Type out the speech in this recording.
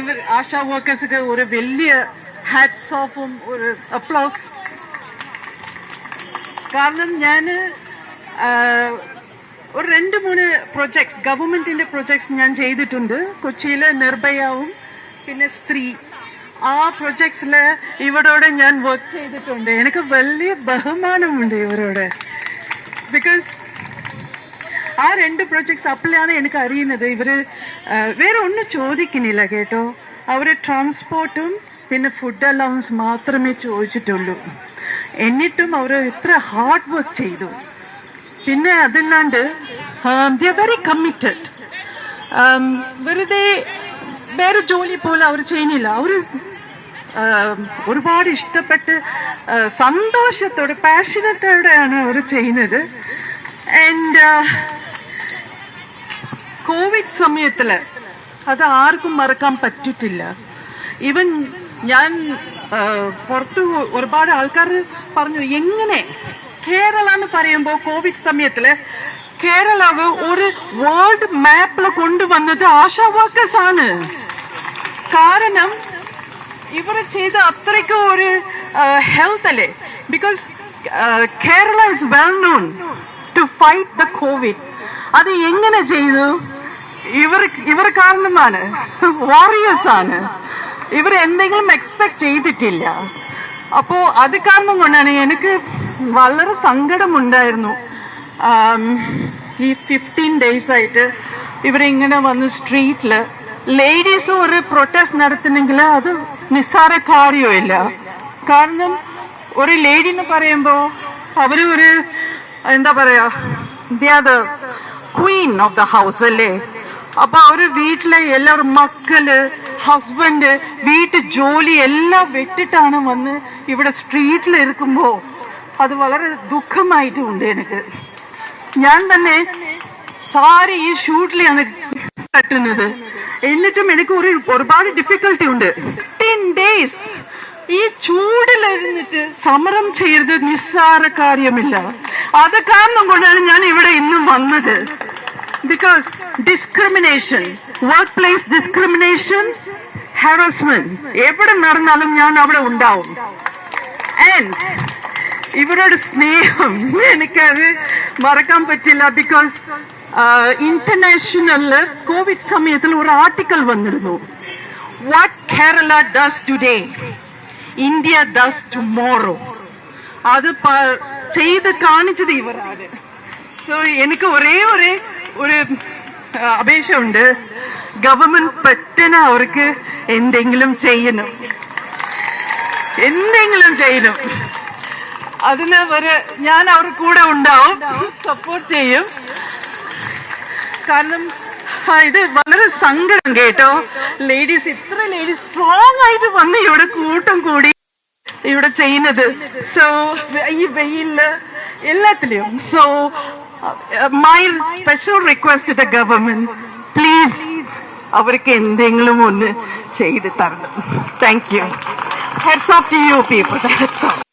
ഇവർ ആശാ വർക്കേഴ്സ് ഒരു വലിയ ഹാറ്റ്സ് ഓഫും ഒരു അപ്ലോസ്. കാരണം ഞാൻ ഒരു 2-3 പ്രൊജക്ട്സ് ഗവൺമെന്റിന്റെ പ്രൊജക്ട്സ് ഞാൻ ചെയ്തിട്ടുണ്ട്. കൊച്ചിയിലെ നിർഭയാവും പിന്നെ സ്ത്രീ ആ പ്രൊജക്ട്സില് ഇവരോട് ഞാൻ വർക്ക് ചെയ്തിട്ടുണ്ട്. എനിക്ക് വലിയ ബഹുമാനമുണ്ട് ഇവരോട്. ബിക്കോസ് ആ 2 പ്രൊജക്ട്സ് അപ്പോഴാണ് എനിക്ക് അറിയുന്നത് ഇവര് വേറെ ഒന്നും ചോദിക്കുന്നില്ല കേട്ടോ. അവര് ട്രാൻസ്പോർട്ടും പിന്നെ ഫുഡ് അലവൻസ് മാത്രമേ ചോദിച്ചിട്ടുള്ളൂ. എന്നിട്ടും അവർ ഇത്ര ഹാർഡ് വർക്ക് ചെയ്തു. പിന്നെ അതല്ലാണ്ട് ദേ ആർ വെരി കമ്മിറ്റഡ്. വെറുതെ വേറെ ജോലി പോലെ അവർ ചെയ്യുന്നില്ല. അവര് ഒരുപാട് ഇഷ്ടപ്പെട്ട് സന്തോഷത്തോടെ പാഷനറ്റോടെയാണ് അവർ ചെയ്യുന്നത്. ആൻഡ് കോവിഡ് സമയത്തില് അത് ആർക്കും മറക്കാൻ പറ്റിട്ടില്ല. ഈവൻ ഞാൻ പുറത്ത് ഒരുപാട് ആൾക്കാർ പറഞ്ഞു എങ്ങനെ കേരള എന്ന് പറയുമ്പോ കോവിഡ് സമയത്തില് കേരളവ് ഒരു വേൾഡ് മാപ്പിൽ കൊണ്ടുവന്നത് ആശാ വർക്കേഴ്സ് ആണ്. കാരണം ഇവർ ചെയ്ത അത്രയ്ക്ക് ഒരു ഹെൽത്ത് അല്ലേ. Because Kerala is well known to fight the Covid. അത് എങ്ങനെ ചെയ്തു? ഇവർ കാരണമാണ്. വാറിയേഴ്സ് ആണ്. ഇവർ എന്തെങ്കിലും എക്സ്പെക്ട് ചെയ്തിട്ടില്ല. അപ്പോ അത് കാരണം കൊണ്ടാണ് എനിക്ക് വളരെ സങ്കടമുണ്ടായിരുന്നു. ഈ 15 days ആയിട്ട് ഇവരിങ്ങനെ വന്ന് സ്ട്രീറ്റില് ലേഡീസ് ഒരു പ്രൊട്ടസ്റ്റ് നടത്തുന്നെങ്കിൽ അത് നിസ്സാര കാര്യമില്ല. കാരണം ഒരു ലേഡി എന്ന് പറയുമ്പോ അവര് ഒരു എന്താ പറയാ ക്വീൻ ഓഫ് ദ ഹൗസ് അല്ലേ. അപ്പൊ അവര് വീട്ടിലെ എല്ലാവരും മക്കള് ഹസ്ബൻഡ് വീട്ടു ജോലി എല്ലാം വിട്ടിട്ടാണ് വന്ന് ഇവിടെ സ്ട്രീറ്റിൽ ഇരിക്കുമ്പോ അത് വളരെ ദുഃഖമായിട്ടുണ്ട് എനിക്ക്. ഞാൻ തന്നെ സാരി ഈ ഷൂട്ടിലാണ് കട്ടുന്നത്. എന്നിട്ടും എനിക്ക് ഒരുപാട് ഡിഫിക്കൽട്ടി ഉണ്ട്. 10 days ഈ ചൂടിലിരുന്നിട്ട് സമരം ചെയ്ത് നിസ്സാര കാര്യമില്ല. അത് കാരണം കൊണ്ടാണ് ഞാൻ ഇവിടെ ഇന്നും വന്നത്. Because discrimination, work place discrimination, harassment എവിടെ നടന്നാലും ഞാൻ അവിടെ ഉണ്ടാവും. ആൻഡ് ഇവരുടെ സ്നേഹം എനിക്കത് മറക്കാൻ പറ്റില്ല. ബിക്കോസ് ഇന്റർനാഷണലില് കോവിഡ് സമയത്തിൽ ഒരു ആർട്ടിക്കിൾ വന്നിരുന്നു. What Kerala does today India does tomorrow. അത് ചെയ്ത് കാണിച്ചത് ഇവരാണ്. സോ എനിക്ക് ഒരേ ഒരു അപേക്ഷയുണ്ട്. ഗവൺമെന്റ് പെട്ടെന്ന് അവർക്ക് എന്തെങ്കിലും ചെയ്യണം. അതിന് ഞാൻ അവർ കൂടെ ഉണ്ടാവും, സപ്പോർട്ട് ചെയ്യും. കാരണം ഇത് വളരെ സങ്കടം കേട്ടോ. ഇത്ര ലേഡീസ് സ്ട്രോങ് ആയിട്ട് വന്ന് ഇവിടെ കൂട്ടം കൂടി ഇവിടെ ചെയ്യുന്നത്. സോ ഈ വെയില് എല്ലാത്തിലും. So my special request to the government, please അവർക്ക് എന്തെങ്കിലും ഒന്ന് ചെയ്ത് തരണം. Thank you. Heads off to you people. That's all.